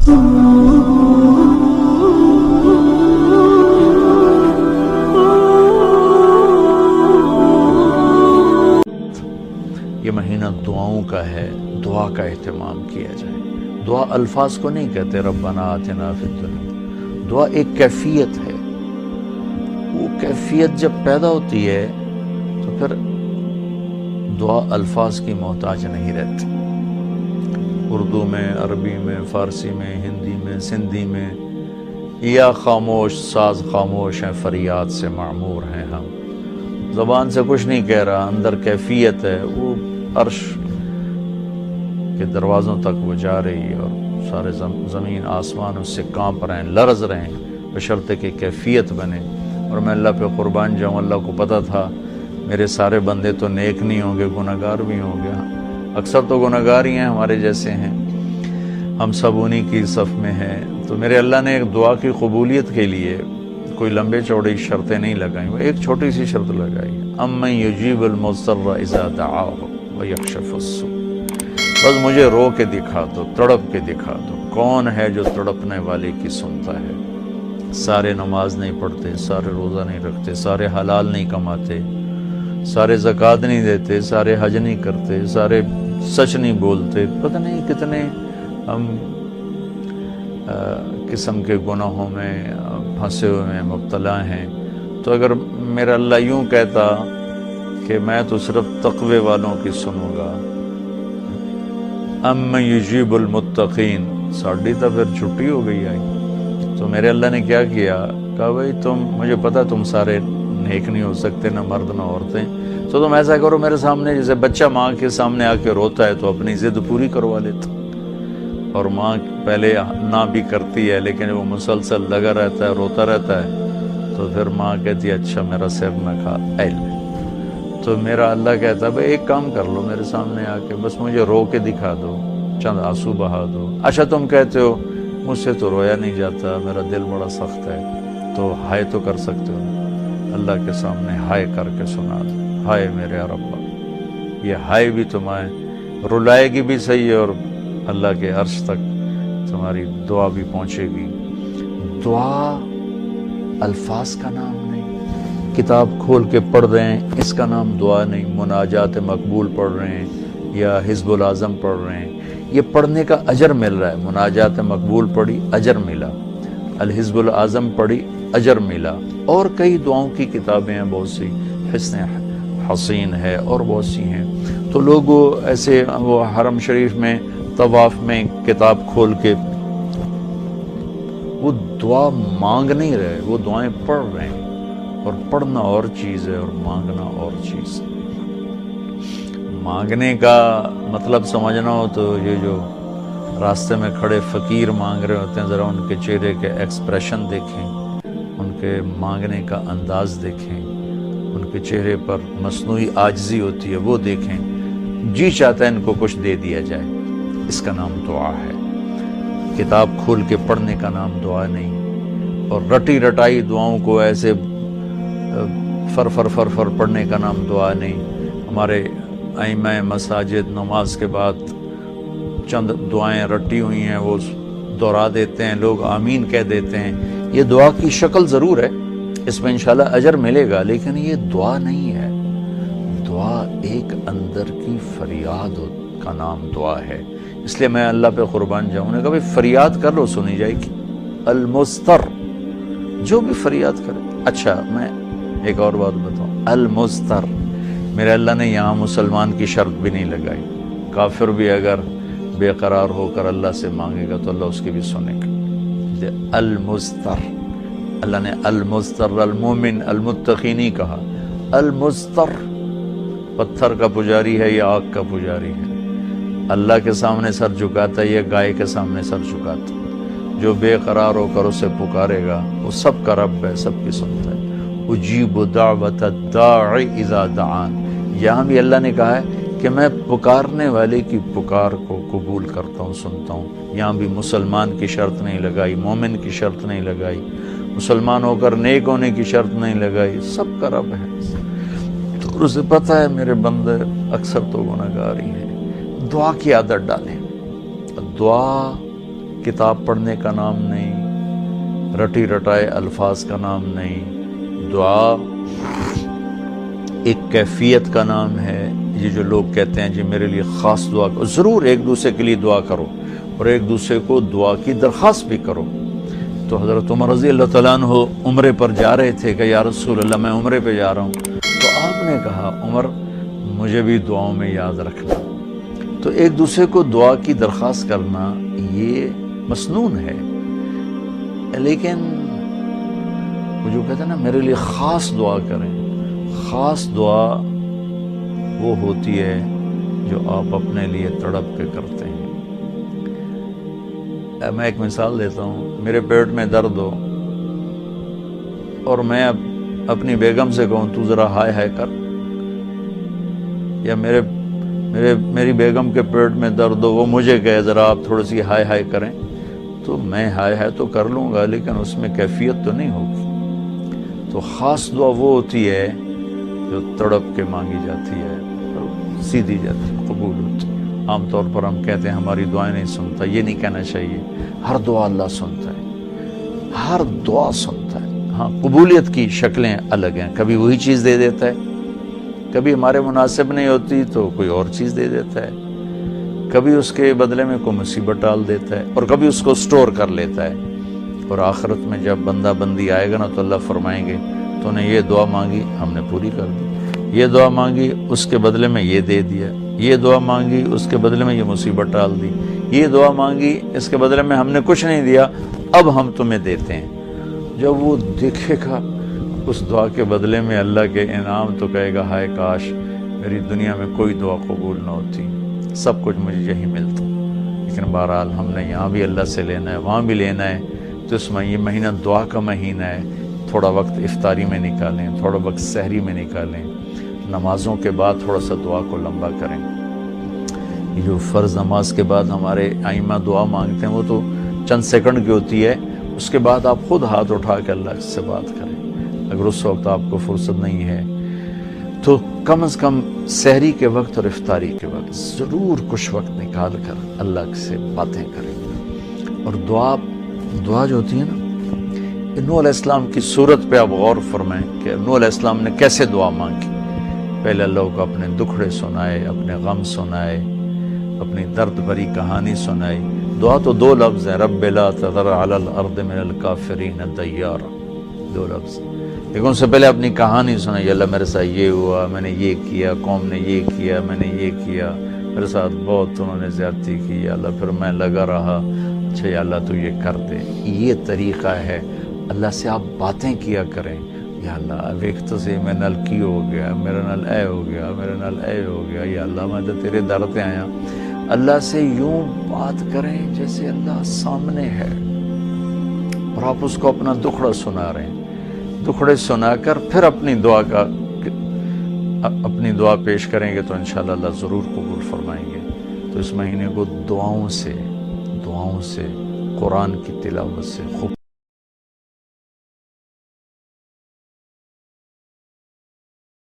یہ مہینہ دعاؤں کا ہے، دعا کا اہتمام کیا جائے۔ دعا الفاظ کو نہیں کہتے ربنا آتنا فی الدنیا، دعا ایک کیفیت ہے۔ وہ کیفیت جب پیدا ہوتی ہے تو پھر دعا الفاظ کی محتاج نہیں رہتی۔ اردو میں، عربی میں، فارسی میں، ہندی میں، سندھی میں، یا خاموش ساز خاموش ہیں، فریاد سے معمور ہیں ہم۔ زبان سے کچھ نہیں کہہ رہا، اندر کیفیت ہے، وہ عرش کے دروازوں تک وہ جا رہی ہے اور سارے زمین آسمان اس سے کانپ رہے ہیں، لرز رہے ہیں، بشرطے کہ کیفیت بنے۔ اور میں اللہ پہ قربان جاؤں، اللہ کو پتہ تھا میرے سارے بندے تو نیک نہیں ہوں گے، گناہگار بھی ہوں گے، اکثر تو گناہگار ہی ہیں، ہمارے جیسے ہیں، ہم سب انہی کی صف میں ہیں۔ تو میرے اللہ نے ایک دعا کی قبولیت کے لیے کوئی لمبے چوڑی شرطیں نہیں لگائیں، وہ ایک چھوٹی سی شرط لگائی، امن یجیب المضطر اذا دعاہ ویکشف السوء۔ بس مجھے رو کے دکھا دو، تڑپ کے دکھا دو، کون ہے جو تڑپنے والے کی سنتا ہے۔ سارے نماز نہیں پڑھتے، سارے روزہ نہیں رکھتے، سارے حلال نہیں کماتے، سارے زکوٰۃ نہیں دیتے، سارے حج نہیں کرتے، سارے سچ نہیں بولتے، پتہ نہیں کتنے ہم قسم کے گناہوں میں پھنسے ہوئے ہیں، مبتلا ہیں۔ تو اگر میرا اللہ یوں کہتا کہ میں تو صرف تقوی والوں کی سنوں گا، امن یجیب المتقین، ساڑھی تو پھر چھٹی ہو گئی آئی۔ تو میرے اللہ نے کیا کیا، کہا بھائی مجھے پتا تم سارے نیک نہیں ہو سکتے، نہ مرد نہ عورتیں، تو تم ایسا کرو میرے سامنے، جیسے بچہ ماں کے سامنے آ کے روتا ہے تو اپنی ضد پوری کروا لیتا، اور ماں پہلے نہ بھی کرتی ہے لیکن وہ مسلسل لگا رہتا ہے، روتا رہتا ہے، تو پھر ماں کہتی ہے اچھا میرا سر نہ کھا ایل۔ تو میرا اللہ کہتا ہے بھائی ایک کام کر لو، میرے سامنے آ کے بس مجھے رو کے دکھا دو، چند آنسو بہا دو۔ اچھا تم کہتے ہو مجھ سے تو رویا نہیں جاتا، میرا دل بڑا سخت ہے، تو ہائے تو کر سکتے ہو، اللہ کے سامنے ہائے کر کے سنا دو، ہائے میرے رب۔ یہ ہائے بھی تمہیں رلائے گی بھی صحیح، اور اللہ کے عرش تک تمہاری دعا بھی پہنچے گی۔ دعا الفاظ کا نام نہیں، کتاب کھول کے پڑھ رہے ہیں اس کا نام دعا نہیں، مناجات مقبول پڑھ رہے ہیں یا حزب العظم پڑھ رہے ہیں، یہ پڑھنے کا اجر مل رہا ہے۔ مناجات مقبول پڑھی، اجر ملا، الحزب العظم پڑھی، اجر ملا، اور کئی دعاؤں کی کتابیں ہیں بہت سی، حسن حسین ہے اور بہت سی ہیں۔ تو لوگ ایسے وہ حرم شریف میں طواف میں کتاب کھول کے وہ دعا مانگ نہیں رہے، وہ دعائیں پڑھ رہے ہیں، اور پڑھنا اور چیز ہے اور مانگنا اور چیز ہے۔ مانگنے کا مطلب سمجھنا ہو تو یہ جو راستے میں کھڑے فقیر مانگ رہے ہوتے ہیں، ذرا ان کے چہرے کے ایکسپریشن دیکھیں، ان کے مانگنے کا انداز دیکھیں، ان کے چہرے پر مصنوعی عاجزی ہوتی ہے وہ دیکھیں، جی چاہتا ہے ان کو کچھ دے دیا جائے، اس کا نام دعا ہے۔ کتاب کھول کے پڑھنے کا نام دعا نہیں، اور رٹی رٹائی دعاؤں کو ایسے فر فر فر فر پڑھنے کا نام دعا نہیں۔ ہمارے ائمہ مساجد نماز کے بعد چند دعائیں رٹی ہوئی ہیں وہ دہرا دیتے ہیں، لوگ آمین کہہ دیتے ہیں۔ یہ دعا کی شکل ضرور ہے، اس میں انشاءاللہ اجر ملے گا، لیکن یہ دعا نہیں ہے۔ دعا ایک اندر کی فریاد کا نام دعا ہے، اس لیے میں اللہ پہ قربان جاؤں نے کہا بھائی فریاد کر لو، سنی جائے گی۔ المستر، جو بھی فریاد کرے۔ اچھا میں ایک اور بات بتاؤں، المستر، میرے اللہ نے یہاں مسلمان کی شرط بھی نہیں لگائی، کافر بھی اگر بے قرار ہو کر اللہ سے مانگے گا تو اللہ اس کی بھی سنے گا۔ المستر، اللہ نے المستر، المومن، المتقی نہیں کہا، المستر، پتھر کا پجاری ہے یا آگ کا پجاری ہے، اللہ کے سامنے سر جھکاتا ہے یا گائے کے سامنے سر جھکاتا ہے، جو بے قرار ہو کر اسے پکارے گا وہ سب کا رب ہے، سب کی سنتا ہے۔ اجیب دعوت الداع اذا دعان، یہاں بھی اللہ نے کہا ہے کہ میں پکارنے والے کی پکار کو قبول کرتا ہوں، سنتا ہوں۔ یہاں بھی مسلمان کی شرط نہیں لگائی، مومن کی شرط نہیں لگائی، مسلمان ہو کر نیک ہونے کی شرط نہیں لگائی، سب کا رب ہے۔ تو اسے پتہ ہے میرے بندے اکثر تو گناہگار ہی ہیں۔ دعا کی عادت ڈالیں، دعا کتاب پڑھنے کا نام نہیں، رٹی رٹائے الفاظ کا نام نہیں، دعا ایک کیفیت کا نام ہے۔ یہ جو لوگ کہتے ہیں جی میرے لیے خاص دعا کرو، ضرور ایک دوسرے کے لیے دعا کرو اور ایک دوسرے کو دعا کی درخواست بھی کرو۔ تو حضرت عمر رضی اللہ تعالیٰ عنہ عمرے پر جا رہے تھے کہ یا رسول اللہ میں عمرے پہ جا رہا ہوں، تو آپ نے کہا عمر مجھے بھی دعاؤں میں یاد رکھنا۔ تو ایک دوسرے کو دعا کی درخواست کرنا یہ مسنون ہے، لیکن وہ جو کہتے ہیں نا میرے لیے خاص دعا کریں، خاص دعا وہ ہوتی ہے جو آپ اپنے لیے تڑپ کے کرتے ہیں۔ میں ایک مثال دیتا ہوں، میرے پیٹ میں درد ہو اور میں اب اپنی بیگم سے کہوں تو ذرا ہائے ہائے کر، یا میری بیگم کے پیٹ میں درد ہو وہ مجھے کہے ذرا آپ تھوڑی سی ہائے ہائے کریں، تو میں ہائے ہائے تو کر لوں گا لیکن اس میں کیفیت تو نہیں ہوگی۔ تو خاص دعا وہ ہوتی ہے جو تڑپ کے مانگی جاتی ہے اور سیدھی جاتی ہے، قبول ہوتی ہے۔ عام طور پر ہم کہتے ہیں ہماری دعائیں نہیں سنتا، یہ نہیں کہنا چاہیے، ہر دعا اللہ سنتا ہے، ہر دعا سنتا ہے۔ ہاں قبولیت کی شکلیں الگ ہیں، کبھی وہی چیز دے دیتا ہے، کبھی ہمارے مناسب نہیں ہوتی تو کوئی اور چیز دے دیتا ہے، کبھی اس کے بدلے میں کوئی مصیبت ڈال دیتا ہے، اور کبھی اس کو سٹور کر لیتا ہے۔ اور آخرت میں جب بندہ بندی آئے گا نا تو اللہ فرمائیں گے تو نے یہ دعا مانگی ہم نے پوری کر دی، یہ دعا مانگی اس کے بدلے میں یہ دے دیا، یہ دعا مانگی اس کے بدلے میں یہ مصیبت ڈال دی، یہ دعا مانگی اس کے بدلے میں ہم نے کچھ نہیں دیا اب ہم تمہیں دیتے ہیں۔ جب وہ دیکھے گا اس دعا کے بدلے میں اللہ کے انعام تو کہے گا ہائے کاش میری دنیا میں کوئی دعا قبول نہ ہوتی، سب کچھ مجھے یہی ملتا۔ لیکن بہرحال ہم نے یہاں بھی اللہ سے لینا ہے، وہاں بھی لینا ہے، تو اس میں یہ مہینہ دعا کا مہینہ ہے، تھوڑا وقت افطاری میں نکالیں، تھوڑا وقت سحری میں نکالیں، نمازوں کے بعد تھوڑا سا دعا کو لمبا کریں۔ یہ جو فرض نماز کے بعد ہمارے ائمہ دعا مانگتے ہیں وہ تو چند سیکنڈ کی ہوتی ہے، اس کے بعد آپ خود ہاتھ اٹھا کے اللہ سے بات کریں۔ اگر اس وقت آپ کو فرصت نہیں ہے تو کم از کم سحری کے وقت اور افطاری کے وقت ضرور کچھ وقت نکال کر اللہ سے باتیں کریں۔ اور دعا جو ہوتی ہے نا، نوح علیہ السلام کی صورت پہ آپ غور فرمائیں کہ نوح علیہ السلام نے کیسے دعا مانگی۔ پہلے اللہ کو اپنے دکھڑے سنائے، اپنے غم سنائے، اپنی درد بھری کہانی سنائی۔ دعا تو دو لفظ ہیں، رب لا تذر علی الارض من الکافرین دیارا، دو لفظ، لیکن اس سے پہلے اپنی کہانی سنائی۔ اللہ میرے ساتھ یہ ہوا، میں نے یہ کیا، قوم نے یہ کیا، میں نے یہ کیا، میرے ساتھ بہت انہوں نے زیادتی کی، یا اللہ پھر میں لگا رہا، اچھا یا اللہ تو یہ کر دے۔ یہ طریقہ ہے، اللہ سے آپ باتیں کیا کریں، یا اللہ ایک تو سے میں نل کی ہو گیا، میرا نل اے ہو گیا، میرا نل اے ہو گیا، یا اللہ میں تو تیرے در پہ آیا۔ اللہ سے یوں بات کریں جیسے اللہ سامنے ہے، اور آپ اس کو اپنا دکھڑا سنا رہے ہیں۔ دکھڑے سنا کر پھر اپنی دعا پیش کریں گے تو انشاءاللہ اللہ ضرور قبول فرمائیں گے۔ تو اس مہینے کو دعاؤں سے، قرآن کی تلاوت سے خوب